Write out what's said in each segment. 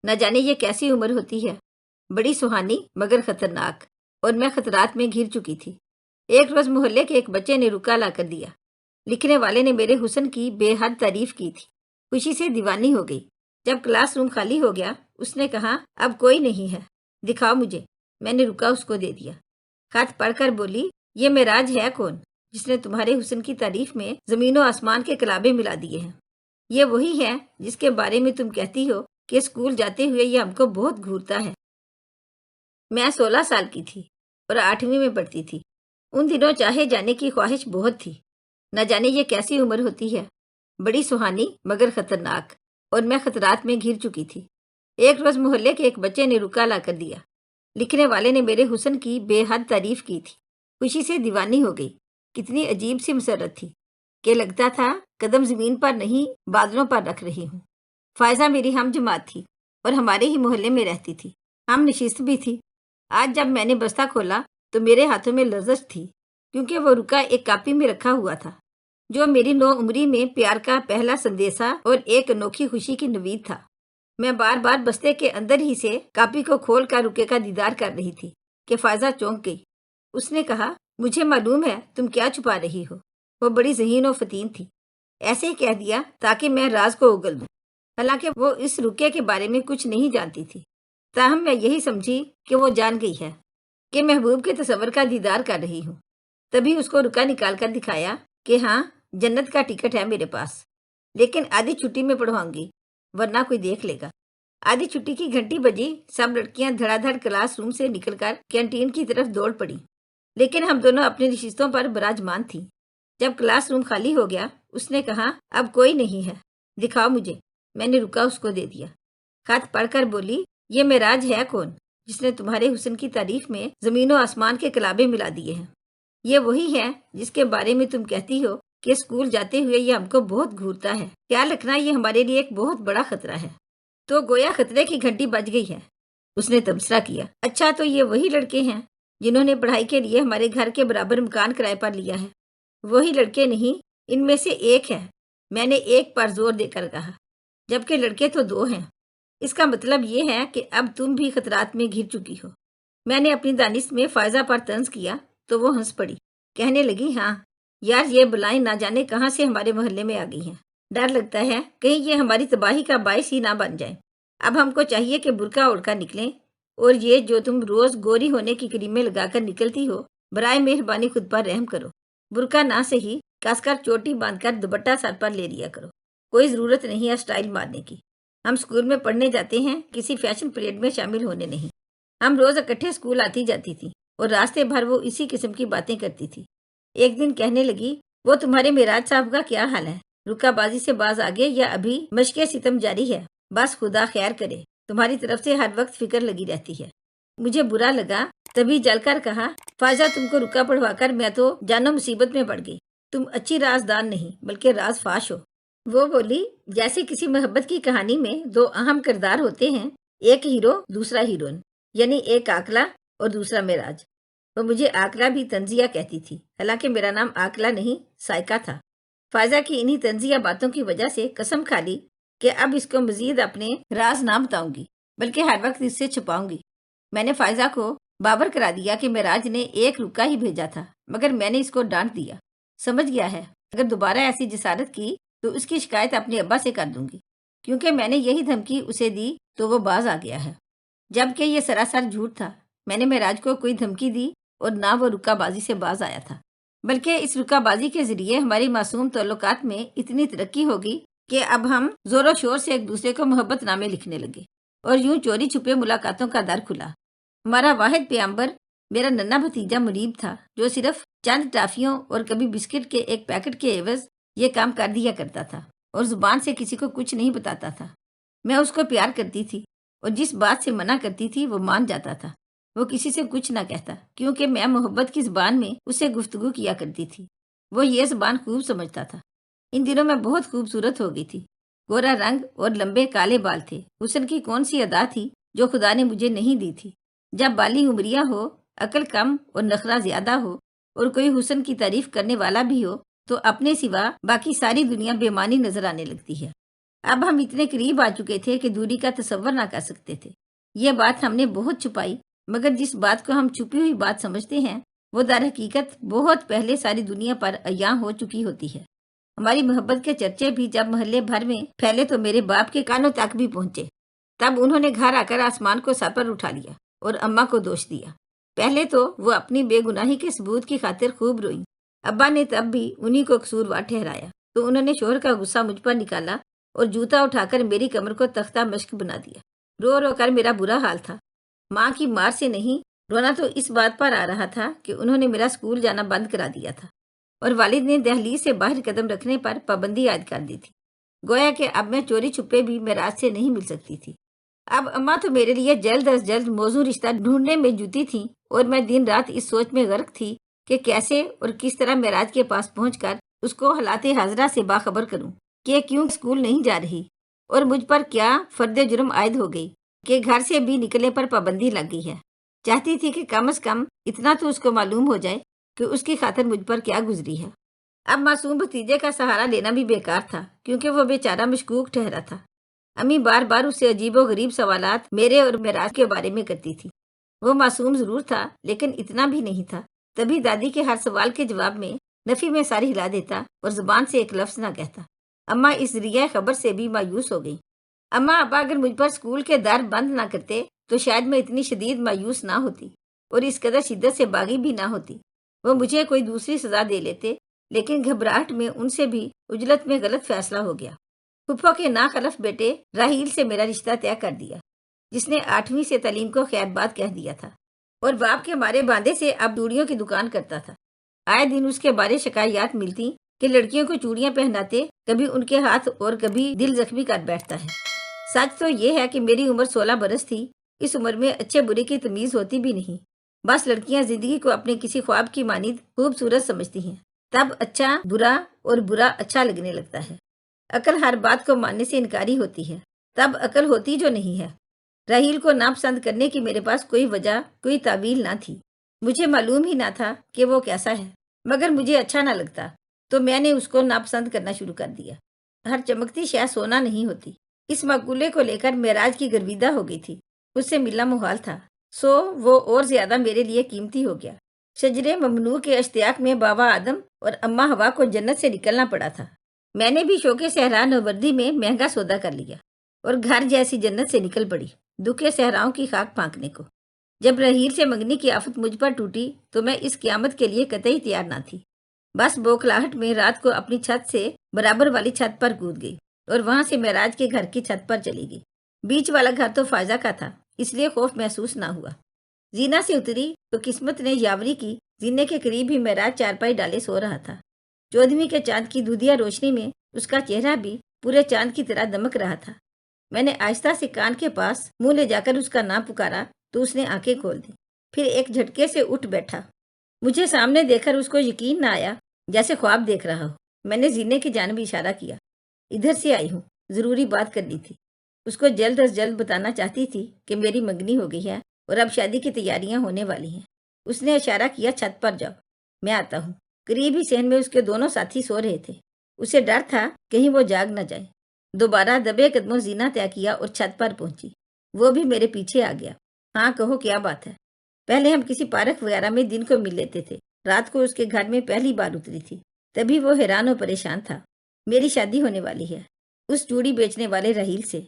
نہ جانے یہ کیسی عمر ہوتی ہے، بڑی سہانی مگر خطرناک، اور میں خطرات میں گھر چکی تھی۔ ایک روز محلے کے ایک بچے نے رکا لا کر دیا۔ لکھنے والے نے میرے حسن کی بے حد تعریف کی تھی، خوشی سے دیوانی ہو گئی۔ جب کلاس روم خالی ہو گیا، اس نے کہا اب کوئی نہیں ہے، دکھاؤ مجھے۔ میں نے رکا اس کو دے دیا۔ خط پڑھ کر بولی، یہ معراج ہے کون جس نے تمہارے حسن کی تعریف میں زمین و آسمان کے کلابے ملا دیے ہیں؟ یہ وہی ہے جس کے بارے میں تم کہتی ہو کہ اسکول جاتے ہوئے یہ ہم کو بہت گھورتا ہے۔ میں 16 سال کی تھی اور 8ویں میں پڑھتی تھی۔ ان دنوں چاہے جانے کی خواہش بہت تھی۔ نہ جانے یہ کیسی عمر ہوتی ہے، بڑی سہانی مگر خطرناک، اور میں خطرات میں گھر چکی تھی۔ ایک روز محلے کے ایک بچے نے رکا لا کر دیا۔ لکھنے والے نے میرے حسن کی بے حد تعریف کی تھی، خوشی سے دیوانی ہو گئی۔ کتنی عجیب سی مسرت تھی کہ لگتا تھا قدم زمین پر نہیں بادلوں پر رکھ رہی ہوں۔ فائزہ میری ہم جماعت تھی اور ہمارے ہی محلے میں رہتی تھی، ہم نشست بھی تھی۔ آج جب میں نے بستہ کھولا تو میرے ہاتھوں میں لرزش تھی، کیونکہ وہ رکا ایک کاپی میں رکھا ہوا تھا جو میری نو عمری میں پیار کا پہلا سندیسہ اور ایک انوکھی خوشی کی نوید تھا۔ میں بار بار بستے کے اندر ہی سے کاپی کو کھول کر رکے کا دیدار کر رہی تھی کہ فائزہ چونک گئی۔ اس نے کہا، مجھے معلوم ہے تم کیا چھپا رہی ہو۔ وہ بڑی ذہین و فتین تھی۔ ایسے ہی کہہ دیا تاکہ میں راز کو اگل دوں، حالانکہ وہ اس رکے کے بارے میں کچھ نہیں جانتی تھی۔ تاہم میں یہی سمجھی کہ وہ جان گئی ہے کہ محبوب کے تصور کا دیدار کر رہی ہوں۔ تبھی اس کو رکا نکال کر دکھایا کہ ہاں، جنت کا ٹکٹ ہے میرے پاس، لیکن آدھی چھٹی میں پڑھواؤں گی ورنہ کوئی دیکھ لے گا۔ آدھی چھٹی کی گھنٹی بجی، سب لڑکیاں دھڑا دھڑ کلاس روم سے نکل کر کینٹین کی طرف دوڑ پڑی، لیکن ہم دونوں اپنی نشستوں پر براجمان تھیں۔ جب کلاس روم خالی ہو گیا، اس نے کہا اب کوئی نہیں ہے، دکھاؤ مجھے۔ میں نے رکا اس کو دے دیا۔ خط پڑھ کر بولی، یہ معراج ہے کون جس نے تمہارے حسن کی تعریف میں زمین و آسمان کے کلابے ملا دیے ہیں؟ یہ وہی ہے جس کے بارے میں تم کہتی ہو کہ اسکول جاتے ہوئے یہ ہم کو بہت گھورتا ہے، خیال رکھنا یہ ہمارے لیے ایک بہت بڑا خطرہ ہے۔ تو گویا خطرے کی گھنٹی بج گئی ہے۔ اس نے تبصرہ کیا، اچھا تو یہ وہی لڑکے ہیں جنہوں نے پڑھائی کے لیے ہمارے گھر کے برابر مکان کرائے پر لیا ہے؟ وہی لڑکے نہیں، ان میں سے ایک ہے۔ میں نے ایک پر زور دے کر کہا، جبکہ لڑکے تو 2 ہیں۔ اس کا مطلب یہ ہے کہ اب تم بھی خطرات میں گھر چکی ہو۔ میں نے اپنی دانست میں فائزہ پر طنز کیا تو وہ ہنس پڑی، کہنے لگی، ہاں یار، یہ بلائیں نہ جانے کہاں سے ہمارے محلے میں آ گئی ہیں۔ ڈر لگتا ہے کہیں یہ ہماری تباہی کا باعث ہی نہ بن جائیں۔ اب ہم کو چاہیے کہ برقع اوڑھ کر نکلیں، اور یہ جو تم روز گوری ہونے کی کریمیں لگا کر نکلتی ہو، برائے مہربانی خود پر رحم کرو۔ برقع نہ صحیح، کس کر چوٹی باندھ کر دوپٹہ سر پر لے لیا کرو۔ کوئی ضرورت نہیں ہے سٹائل مارنے کی۔ ہم اسکول میں پڑھنے جاتے ہیں، کسی فیشن پریڈ میں شامل ہونے نہیں۔ ہم روز اکٹھے اسکول آتی جاتی تھی اور راستے بھر وہ اسی قسم کی باتیں کرتی تھی۔ ایک دن کہنے لگی، وہ تمہارے معراج صاحب کا کیا حال ہے؟ رکا بازی سے باز آگے یا ابھی مشق ستم جاری ہے؟ بس خدا خیر کرے، تمہاری طرف سے ہر وقت فکر لگی رہتی ہے۔ مجھے برا لگا، تبھی جل کر کہا، فائزہ تم کو رکا پڑھوا کر میں تو جانو مصیبت میں پڑ گئی۔ تم اچھی رازدان نہیں بلکہ راز فاش ہو۔ وہ بولی، جیسے کسی محبت کی کہانی میں 2 اہم کردار ہوتے ہیں، ایک ہیرو دوسرا ہیروئن، یعنی ایک عاقلہ اور دوسرا معراج۔ وہ مجھے عاقلہ بھی تنزیہ کہتی تھی، حالانکہ میرا نام عاقلہ نہیں سائقہ تھا۔ فائزہ کی انہی تنزیہ باتوں کی وجہ سے قسم کھا لی کہ اب اس کو مزید اپنے راز نہ بتاؤں گی، بلکہ ہر وقت اس سے چھپاؤں گی۔ میں نے فائزہ کو باور کرا دیا کہ معراج نے ایک رکا ہی بھیجا تھا، مگر میں نے اس کو ڈانٹ دیا۔ سمجھ گیا ہے اگر دوبارہ ایسی جسارت کی تو اس کی شکایت اپنے ابا سے کر دوں گی، کیونکہ میں نے یہی دھمکی اسے دی تو وہ باز آ گیا ہے، جبکہ یہ سراسر جھوٹ تھا۔ میں نے معراج کو کوئی دھمکی دی اور نہ وہ رکا بازی سے باز آیا تھا، بلکہ اس رکا بازی کے ذریعے ہماری معصوم تعلقات میں اتنی ترقی ہوگی کہ اب ہم زور و شور سے ایک دوسرے کو محبت نامے لکھنے لگے، اور یوں چوری چھپے ملاقاتوں کا در کھلا۔ ہمارا واحد پیامبر میرا ننھا بھتیجا منیب تھا، جو صرف چند ٹافیوں اور کبھی بسکٹ کے ایک پیکٹ کے عوض یہ کام کر دیا کرتا تھا، اور زبان سے کسی کو کچھ نہیں بتاتا تھا۔ میں اس کو پیار کرتی تھی اور جس بات سے منع کرتی تھی وہ مان جاتا تھا۔ وہ کسی سے کچھ نہ کہتا، کیونکہ میں محبت کی زبان میں اس سے گفتگو کیا کرتی تھی۔ وہ یہ زبان خوب سمجھتا تھا۔ ان دنوں میں بہت خوبصورت ہو گئی تھی۔ گورا رنگ اور لمبے کالے بال تھے۔ حسن کی کون سی ادا تھی جو خدا نے مجھے نہیں دی تھی؟ جب بالی عمریاں ہو، عقل کم اور نخرہ زیادہ ہو، اور کوئی حسن کی تعریف کرنے والا بھی ہو، تو اپنے سوا باقی ساری دنیا بے معنی نظر آنے لگتی ہے۔ اب ہم اتنے قریب آ چکے تھے کہ دوری کا تصور نہ کر سکتے تھے۔ یہ بات ہم نے بہت چھپائی، مگر جس بات کو ہم چھپی ہوئی بات سمجھتے ہیں وہ در حقیقت بہت پہلے ساری دنیا پر عیاں ہو چکی ہوتی ہے۔ ہماری محبت کے چرچے بھی جب محلے بھر میں پھیلے تو میرے باپ کے کانوں تک بھی پہنچے۔ تب انہوں نے گھر آ کر آسمان کو سر پر اٹھا لیا اور اماں کو دوش دیا۔ پہلے تو وہ اپنی بے گناہی کے ثبوت کی خاطر خوب روئیں۔ ابا نے تب بھی انہی کو قصوروار ٹھہرایا تو انہوں نے شوہر کا غصہ مجھ پر نکالا اور جوتا اٹھا کر میری کمر کو تختہ مشق بنا دیا۔ رو رو کر میرا برا حال تھا۔ ماں کی مار سے نہیں، رونا تو اس بات پر آ رہا تھا کہ انہوں نے میرا اسکول جانا بند کرا دیا تھا اور والد نے دہلیز سے باہر قدم رکھنے پر پابندی عائد کر دی تھی، گویا کہ اب میں چوری چھپے بھی معراج سے نہیں مل سکتی تھی۔ اب اماں تو میرے لیے جلد از جلد موزوں رشتہ ڈھونڈنے میں جٹی تھیں اور میں دن رات اس سوچ میں غرق تھی کہ کیسے اور کس طرح معراج کے پاس پہنچ کر اس کو حالات حاضرہ سے باخبر کروں کہ کیوں اسکول نہیں جا رہی اور مجھ پر کیا فرد جرم عائد ہو گئی کہ گھر سے بھی نکلنے پر پابندی لگ گئی ہے۔ چاہتی تھی کہ کم از کم اتنا تو اس کو معلوم ہو جائے کہ اس کی خاطر مجھ پر کیا گزری ہے۔ اب معصوم بھتیجے کا سہارا لینا بھی بیکار تھا کیونکہ وہ بیچارہ مشکوک ٹھہرا تھا۔ امی بار بار اسے عجیب و غریب سوالات میرے اور معراج کے بارے میں کرتی تھی۔ وہ معصوم ضرور تھا لیکن اتنا بھی نہیں تھا۔ تبھی دادی کے ہر سوال کے جواب میں نفی میں ساری ہلا دیتا اور زبان سے ایک لفظ نہ کہتا۔ اماں اس ذریعہ خبر سے بھی مایوس ہو گئی۔ اماں ابا اگر مجھ پر اسکول کے در بند نہ کرتے تو شاید میں اتنی شدید مایوس نہ ہوتی اور اس قدر شدت سے باغی بھی نہ ہوتی۔ وہ مجھے کوئی دوسری سزا دے لیتے، لیکن گھبراہٹ میں ان سے بھی عجلت میں غلط فیصلہ ہو گیا۔ پھپھو کے ناخلف بیٹے راہیل سے میرا رشتہ طے کر دیا، جس نے 8ویں سے تعلیم کو خیر بات کہہ دیا تھا اور باپ کے مارے باندھے سے اب چوڑیوں کی دکان کرتا تھا۔ آئے دن اس کے بارے شکایات ملتی کہ لڑکیوں کو چوڑیاں پہناتے، کبھی ان کے ہاتھ اور کبھی دل زخمی کر بیٹھتا ہے۔ سچ تو یہ ہے کہ میری عمر 16 برس تھی۔ اس عمر میں اچھے برے کی تمیز ہوتی بھی نہیں۔ بس لڑکیاں زندگی کو اپنے کسی خواب کی مانند خوبصورت سمجھتی ہیں، تب اچھا برا اور برا اچھا لگنے لگتا ہے۔ عقل ہر بات کو ماننے سے انکاری ہوتی ہے، تب عقل ہوتی جو نہیں ہے۔ راہیل کو ناپسند کرنے کی میرے پاس کوئی وجہ، کوئی تعویل نہ تھی۔ مجھے معلوم ہی نہ تھا کہ وہ کیسا ہے، مگر مجھے اچھا نہ لگتا تو میں نے اس کو ناپسند کرنا شروع کر دیا۔ ہر چمکتی شے سونا نہیں ہوتی۔ اس مقولے کو لے کر معراج کی گرویدہ ہو گئی تھی۔ اس سے ملنا محال تھا، سو وہ اور زیادہ میرے لیے قیمتی ہو گیا۔ شجرے ممنوع کے اشتیاق میں بابا آدم اور اماں ہوا کو جنت سے نکلنا پڑا تھا۔ میں نے بھی شوق صحرا نوردی میں مہنگا سودا کر لیا اور گھر جیسی جنت سے نکل پڑی دکھے صحراؤں کی خاک پھانکنے کو۔ جب رحیل سے منگنی کی آفت مجھ پر ٹوٹی تو میں اس قیامت کے لیے قطعی تیار نہ تھی۔ بس بوکھلاہٹ میں رات کو اپنی چھت سے برابر والی چھت پر کود گئی اور وہاں سے معراج کے گھر کی چھت پر چلی گئی۔ بیچ والا گھر تو فائزہ کا تھا، اس لیے خوف محسوس نہ ہوا۔ زینہ سے اتری تو قسمت نے یاوری کی۔ زینے کے قریب ہی معراج چارپائی ڈالے سو رہا تھا۔ 14ویں کے چاند کی دودھیا روشنی میں اس کا چہرہ بھی پورے چاند کی طرح دمک رہا تھا۔ میں نے آہستہ سے کان کے پاس منہ لے جا کر اس کا نام پکارا تو اس نے آنکھیں کھول دی، پھر ایک جھٹکے سے اٹھ بیٹھا۔ مجھے سامنے دیکھ کر اس کو یقین نہ آیا، جیسے خواب دیکھ رہا ہو۔ میں نے زینے کی جانب اشارہ کیا۔ ادھر سے آئی ہوں، ضروری بات کرنی تھی۔ اس کو جلد از جلد بتانا چاہتی تھی کہ میری منگنی ہو گئی ہے اور اب شادی کی تیاریاں ہونے والی ہیں۔ اس نے اشارہ کیا، چھت پر جاؤ، میں آتا ہوں۔ قریب ہی صحن میں اس کے دونوں ساتھی سو رہے تھے۔ اسے ڈر تھا کہیں وہ جاگ نہ جائے۔ دوبارہ دبے قدموں زینہ طے کیا اور چھت پر پہنچی۔ وہ بھی میرے پیچھے آ گیا۔ ہاں کہو کیا بات ہے؟ پہلے ہم کسی پارک وغیرہ میں دن کو مل لیتے تھے، رات کو اس کے گھر میں پہلی بار اتری تھی۔ تبھی وہ حیران و پریشان تھا۔ میری شادی ہونے والی ہے اس چوڑی بیچنے والے رحیل سے۔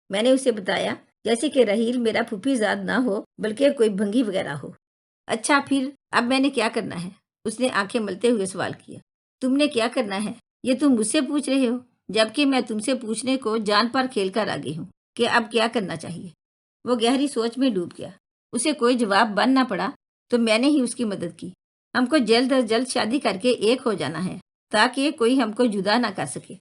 میں نے اسے بتایا جیسے کہ رحیل میرا پھوپھی زاد نہ ہو بلکہ کوئی بھنگی وغیرہ ہو۔ اچھا پھر اب میں نے کیا کرنا ہے؟ اس نے آنکھیں ملتے ہوئے سوال کیا۔ تم نے کیا کرنا ہے یہ تم مجھ سے پوچھ رہے ہو، جبکہ میں تم سے پوچھنے کو جان پر کھیل کر آ گئی ہوں کہ اب کیا کرنا چاہیے۔ وہ گہری سوچ میں ڈوب گیا۔ اسے کوئی جواب بن نہ پڑا تو میں نے ہی اس کی مدد کی۔ ہم کو جلد از جلد شادی کر کے ایک ہو جانا ہے تاکہ کوئی ہم کو جدا نہ کر سکے۔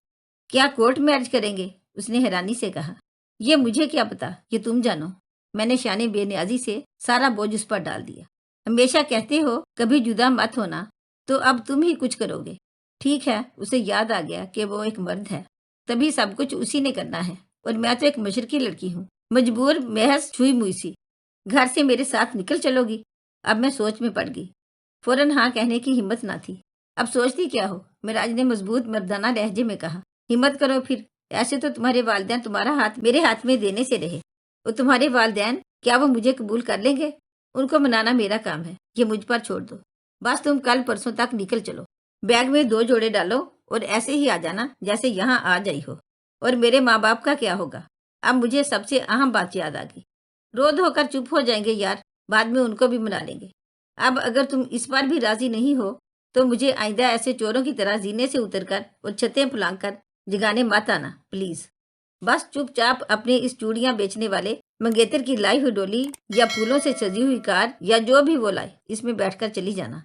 کیا کورٹ میں عرض کریں گے؟ اس نے حیرانی سے کہا۔ یہ مجھے کیا پتا، یہ تم جانو۔ میں نے شان بے نیازی سے سارا بوجھ اس پر ڈال دیا۔ ہمیشہ کہتے ہو کبھی جدا مت ہونا، تو اب تم ہی کچھ کرو گے۔ ٹھیک ہے، اسے یاد آ گیا کہ وہ ایک مرد ہے، تبھی سب کچھ اسی نے کرنا ہے، اور میں تو ایک مشرقی لڑکی ہوں، مجبور محض چھوئی موئی سی۔ گھر سے میرے ساتھ نکل چلو گی؟ اب میں سوچ میں پڑ گئی۔ فوراً ہاں کہنے کی ہمت نہ تھی۔ اب سوچتی کیا ہو؟ معراج نے مضبوط مردانہ لہجے میں کہا۔ ہمت کرو پھر، ایسے تو تمہارے والدین تمہارا ہاتھ میرے ہاتھ میں دینے سے رہے، اور تمہارے والدین کیا وہ مجھے قبول کر لیں گے؟ ان کو منانا میرا کام ہے، یہ مجھ پر چھوڑ دو۔ بس تم کل پرسوں تک نکل چلو، بیگ میں 2 جوڑے ڈالو اور ایسے ہی آ جانا جیسے یہاں آ جائی ہو۔ اور میرے ماں باپ کا کیا ہوگا؟ اب مجھے سب سے اہم بات یاد آ گئی۔ رو دھو کر چپ ہو جائیں گے یار، بعد میں ان کو بھی منا لیں گے۔ اب اگر تم اس بار بھی راضی نہیں ہو تو مجھے آئندہ ایسے چوروں کی طرح زینے سے اتر کر اور چھتیں پھلانگ کر جگانے مت آنا پلیز۔ بس چپ چاپ اپنے اس چوڑیاں بیچنے والے منگیتر کی لائی ہوئی ڈولی یا پھولوں سے سجی ہوئی کار یا جو بھی وہ لائے، اس میں بیٹھ کر چلی جانا۔